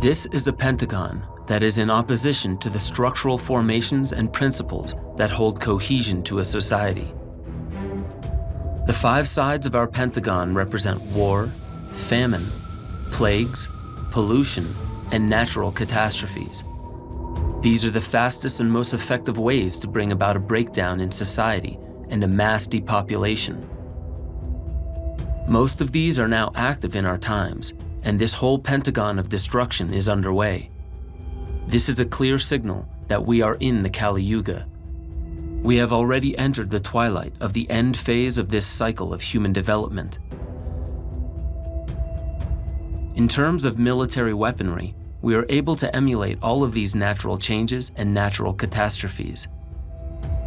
This is a pentagon that is in opposition to the structural formations and principles that hold cohesion to a society. The 5 sides of our pentagon represent war, famine, plagues, pollution, and natural catastrophes. These are the fastest and most effective ways to bring about a breakdown in society and a mass depopulation. Most of these are now active in our times, and this whole pentagon of destruction is underway. This is a clear signal that we are in the Kali Yuga. We have already entered the twilight of the end phase of this cycle of human development. In terms of military weaponry, we are able to emulate all of these natural changes and natural catastrophes.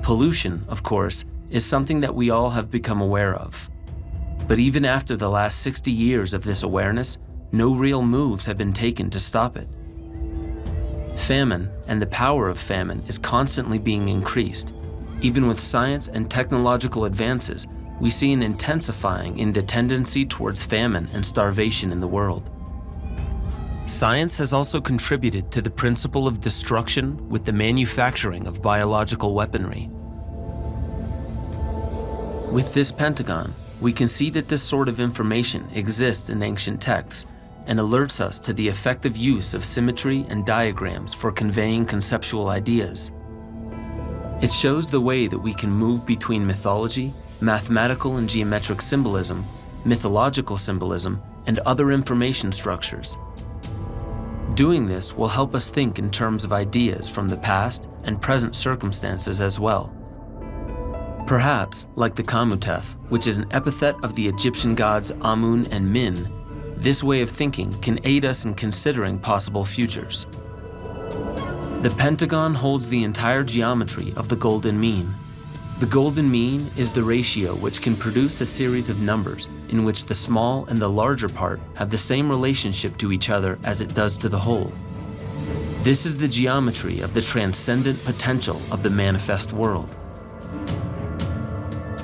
Pollution, of course, is something that we all have become aware of. But even after the last 60 years of this awareness, no real moves have been taken to stop it. Famine and the power of famine is constantly being increased. Even with science and technological advances, we see an intensifying in the tendency towards famine and starvation in the world. Science has also contributed to the principle of destruction with the manufacturing of biological weaponry. With this pentagon, we can see that this sort of information exists in ancient texts and alerts us to the effective use of symmetry and diagrams for conveying conceptual ideas. It shows the way that we can move between mythology, mathematical and geometric symbolism, mythological symbolism, and other information structures. Doing this will help us think in terms of ideas from the past and present circumstances as well. Perhaps, like the Kamutef, which is an epithet of the Egyptian gods Amun and Min, this way of thinking can aid us in considering possible futures. The pentagon holds the entire geometry of the golden mean. The golden mean is the ratio which can produce a series of numbers in which the small and the larger part have the same relationship to each other as it does to the whole. This is the geometry of the transcendent potential of the manifest world.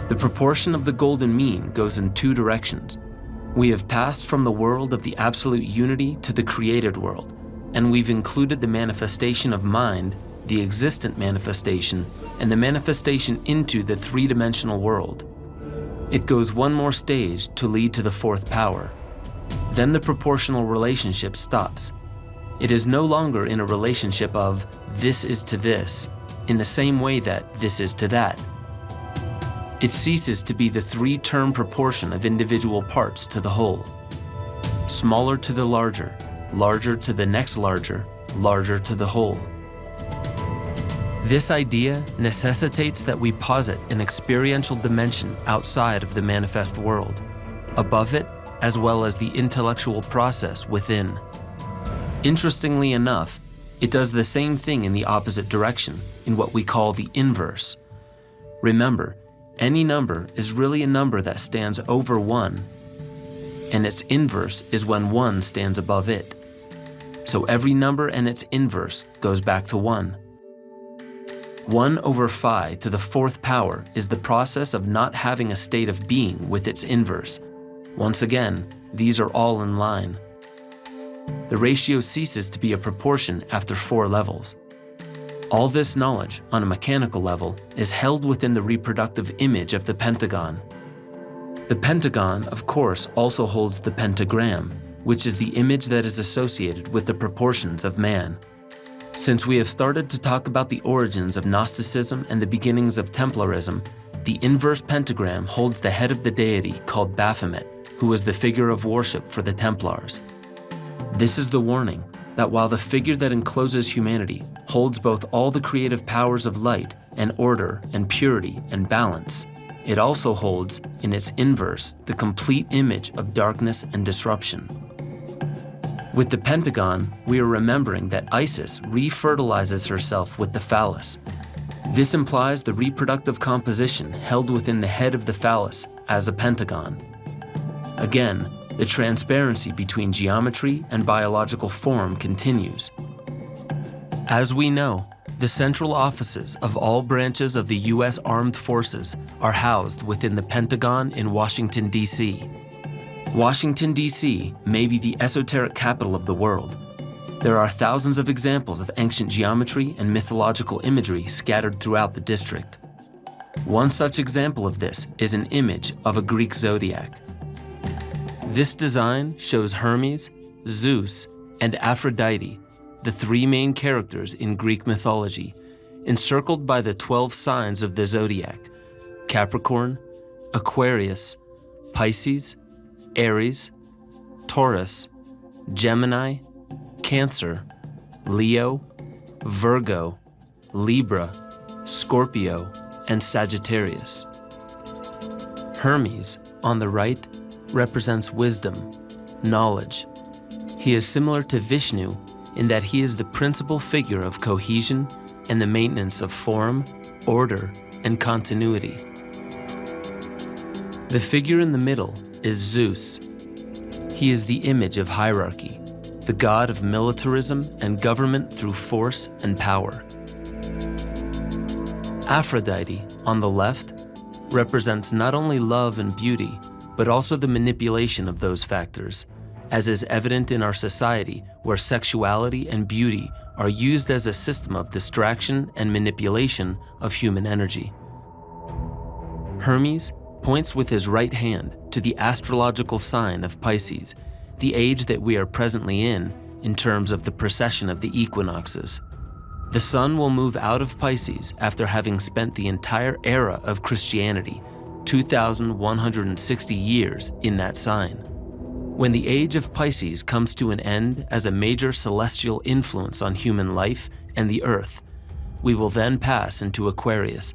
The proportion of the golden mean goes in 2 directions. We have passed from the world of the absolute unity to the created world, and we've included the manifestation of mind, the existent manifestation, and the manifestation into the 3-dimensional world. It goes one more stage to lead to the 4th power. Then the proportional relationship stops. It is no longer in a relationship of this is to this, in the same way that this is to that. It ceases to be the 3-term proportion of individual parts to the whole. Smaller to the larger, larger to the next larger, larger to the whole. This idea necessitates that we posit an experiential dimension outside of the manifest world, above it, as well as the intellectual process within. Interestingly enough, it does the same thing in the opposite direction, in what we call the inverse. Remember, any number is really a number that stands over 1, and its inverse is when 1 stands above it. So every number and its inverse goes back to 1. 1 over phi to the 4th power is the process of not having a state of being with its inverse. Once again, these are all in line. The ratio ceases to be a proportion after 4 levels. All this knowledge, on a mechanical level, is held within the reproductive image of the pentagon. The pentagon, of course, also holds the pentagram, which is the image that is associated with the proportions of man. Since we have started to talk about the origins of Gnosticism and the beginnings of Templarism, the inverse pentagram holds the head of the deity called Baphomet, who was the figure of worship for the Templars. This is the warning that while the figure that encloses humanity holds both all the creative powers of light and order and purity and balance, it also holds, in its inverse, the complete image of darkness and disruption. With the pentagon, we are remembering that Isis refertilizes herself with the phallus. This implies the reproductive composition held within the head of the phallus as a pentagon. Again, the transparency between geometry and biological form continues. As we know, the central offices of all branches of the U.S. Armed Forces are housed within the Pentagon in Washington, D.C. Washington, D.C. may be the esoteric capital of the world, There are thousands of examples of ancient geometry and mythological imagery scattered throughout the district. One such example of this is an image of a Greek zodiac. This design shows Hermes, Zeus, and Aphrodite, the three main characters in Greek mythology, encircled by the 12 signs of the zodiac: Capricorn, Aquarius, Pisces, Aries, Taurus, Gemini, Cancer, Leo, Virgo, Libra, Scorpio, and Sagittarius. Hermes, on the right, represents wisdom, knowledge. He is similar to Vishnu in that he is the principal figure of cohesion and the maintenance of form, order, and continuity. The figure in the middle is Zeus. He is the image of hierarchy, the god of militarism and government through force and power. Aphrodite, on the left, represents not only love and beauty, but also the manipulation of those factors, as is evident in our society where sexuality and beauty are used as a system of distraction and manipulation of human energy. Hermes points with his right hand to the astrological sign of Pisces, the age that we are presently in terms of the precession of the equinoxes. The sun will move out of Pisces after having spent the entire era of Christianity, 2,160 years, in that sign. When the age of Pisces comes to an end as a major celestial influence on human life and the earth, we will then pass into Aquarius.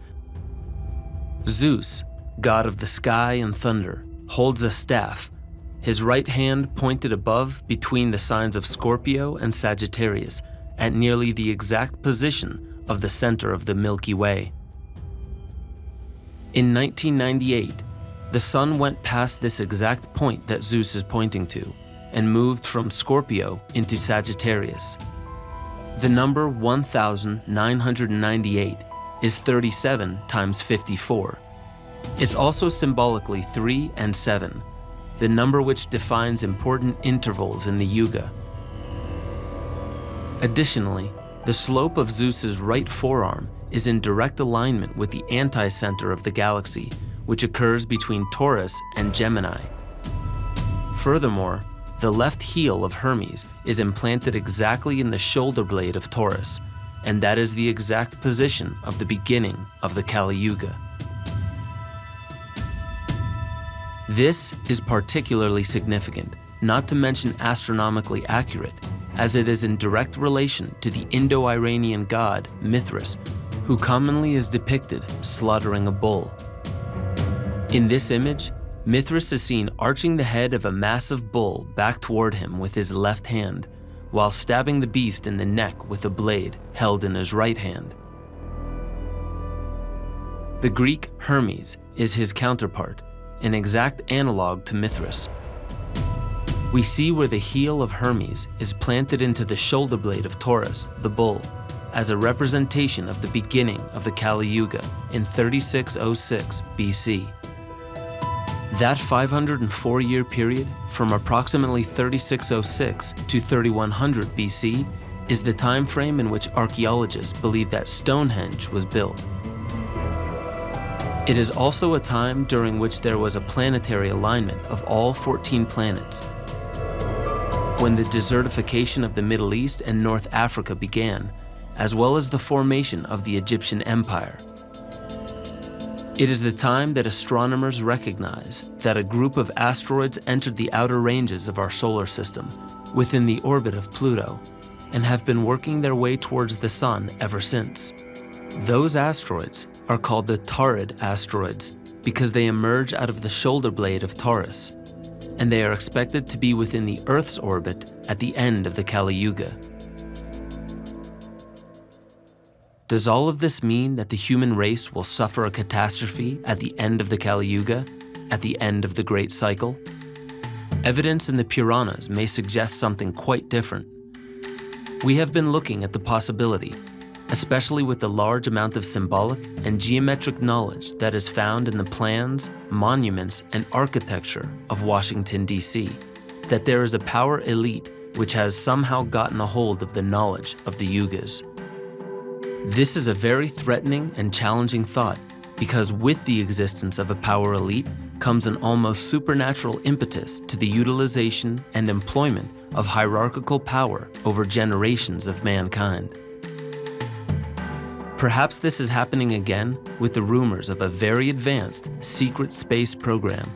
Zeus, god of the sky and thunder, holds a staff, his right hand pointed above between the signs of Scorpio and Sagittarius, at nearly the exact position of the center of the Milky Way. In 1998, the sun went past this exact point that Zeus is pointing to and moved from Scorpio into Sagittarius. The number 1998 is 37 times 54. It's also symbolically 3 and 7, the number which defines important intervals in the Yuga. Additionally, the slope of Zeus's right forearm is in direct alignment with the anti-center of the galaxy, which occurs between Taurus and Gemini. Furthermore, the left heel of Hermes is implanted exactly in the shoulder blade of Taurus, and that is the exact position of the beginning of the Kali Yuga. This is particularly significant, not to mention astronomically accurate, as it is in direct relation to the Indo-Iranian god Mithras, who commonly is depicted slaughtering a bull. In this image, Mithras is seen arching the head of a massive bull back toward him with his left hand, while stabbing the beast in the neck with a blade held in his right hand. The Greek Hermes is his counterpart, an exact analog to Mithras. We see where the heel of Hermes is planted into the shoulder blade of Taurus, the bull, as a representation of the beginning of the Kali Yuga in 3606 BC. That 504-year period, from approximately 3606 to 3100 BC, is the time frame in which archaeologists believe that Stonehenge was built. It is also a time during which there was a planetary alignment of all 14 planets, when the desertification of the Middle East and North Africa began, as well as the formation of the Egyptian Empire. It is the time that astronomers recognize that a group of asteroids entered the outer ranges of our solar system, within the orbit of Pluto, and have been working their way towards the Sun ever since. Those asteroids are called the Taurid asteroids because they emerge out of the shoulder blade of Taurus, and they are expected to be within the Earth's orbit at the end of the Kali Yuga. Does all of this mean that the human race will suffer a catastrophe at the end of the Kali Yuga, at the end of the Great Cycle? Evidence in the Puranas may suggest something quite different. We have been looking at the possibility, especially with the large amount of symbolic and geometric knowledge that is found in the plans, monuments, and architecture of Washington, D.C., that there is a power elite which has somehow gotten a hold of the knowledge of the Yugas. This is a very threatening and challenging thought, because with the existence of a power elite comes an almost supernatural impetus to the utilization and employment of hierarchical power over generations of mankind. Perhaps this is happening again with the rumors of a very advanced secret space program.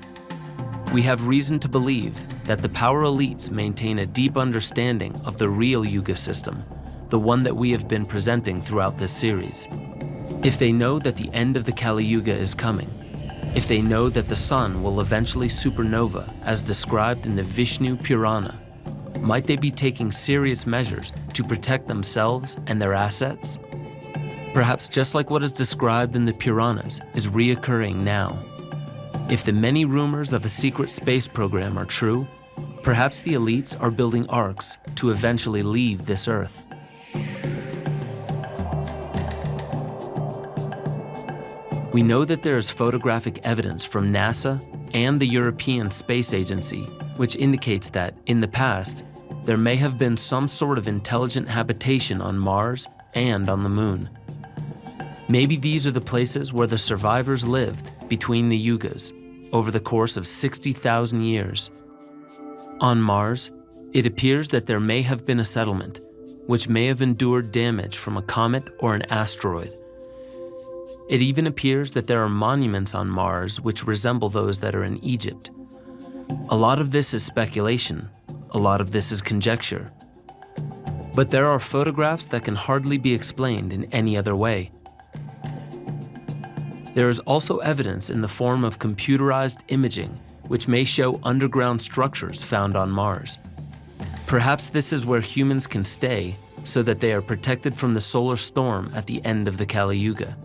We have reason to believe that the power elites maintain a deep understanding of the real Yuga system, the one that we have been presenting throughout this series. If they know that the end of the Kali Yuga is coming, if they know that the sun will eventually supernova as described in the Vishnu Purana, might they be taking serious measures to protect themselves and their assets? Perhaps just like what is described in the Puranas is reoccurring now. If the many rumors of a secret space program are true, perhaps the elites are building arcs to eventually leave this Earth. We know that there is photographic evidence from NASA and the European Space Agency, which indicates that, in the past, there may have been some sort of intelligent habitation on Mars and on the Moon. Maybe these are the places where the survivors lived between the Yugas over the course of 60,000 years. On Mars, it appears that there may have been a settlement, which may have endured damage from a comet or an asteroid. It even appears that there are monuments on Mars which resemble those that are in Egypt. A lot of this is speculation, a lot of this is conjecture. But there are photographs that can hardly be explained in any other way. There is also evidence in the form of computerized imaging, which may show underground structures found on Mars. Perhaps this is where humans can stay so that they are protected from the solar storm at the end of the Kali Yuga.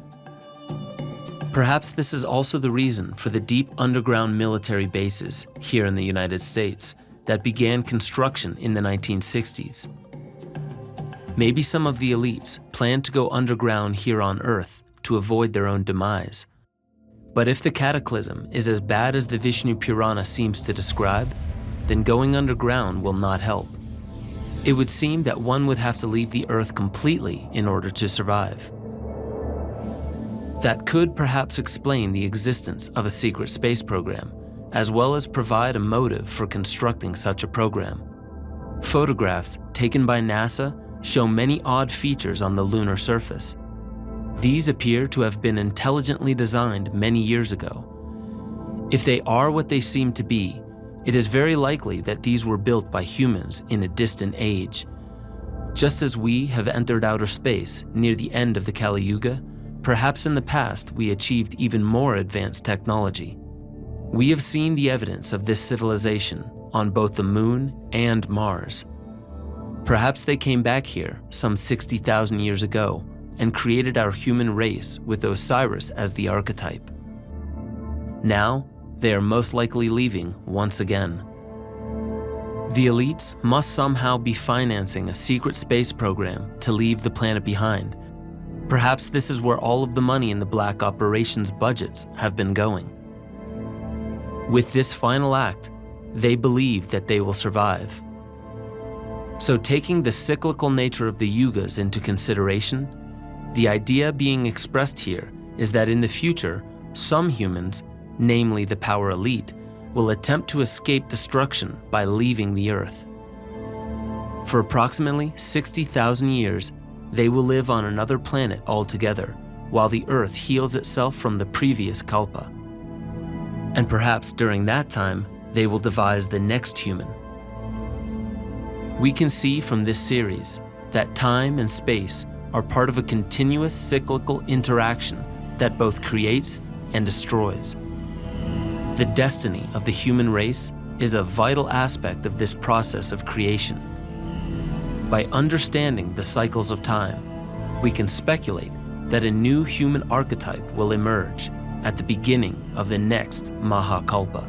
Perhaps this is also the reason for the deep underground military bases here in the United States that began construction in the 1960s. Maybe some of the elites plan to go underground here on Earth to avoid their own demise. But if the cataclysm is as bad as the Vishnu Purana seems to describe, then going underground will not help. It would seem that one would have to leave the Earth completely in order to survive. That could perhaps explain the existence of a secret space program, as well as provide a motive for constructing such a program. Photographs taken by NASA show many odd features on the lunar surface. These appear to have been intelligently designed many years ago. If they are what they seem to be, it is very likely that these were built by humans in a distant age. Just as we have entered outer space near the end of the Kali Yuga, perhaps in the past we achieved even more advanced technology. We have seen the evidence of this civilization on both the Moon and Mars. Perhaps they came back here some 60,000 years ago and created our human race with Osiris as the archetype. Now, they are most likely leaving once again. The elites must somehow be financing a secret space program to leave the planet behind. Perhaps this is where all of the money in the black operations budgets have been going. With this final act, they believe that they will survive. So taking the cyclical nature of the Yugas into consideration, the idea being expressed here is that in the future, some humans, namely the power elite, will attempt to escape destruction by leaving the Earth. For approximately 60,000 years, they will live on another planet altogether, while the Earth heals itself from the previous Kalpa. And perhaps during that time, they will devise the next human. We can see from this series that time and space are part of a continuous cyclical interaction that both creates and destroys. The destiny of the human race is a vital aspect of this process of creation. By understanding the cycles of time, we can speculate that a new human archetype will emerge at the beginning of the next Mahakalpa.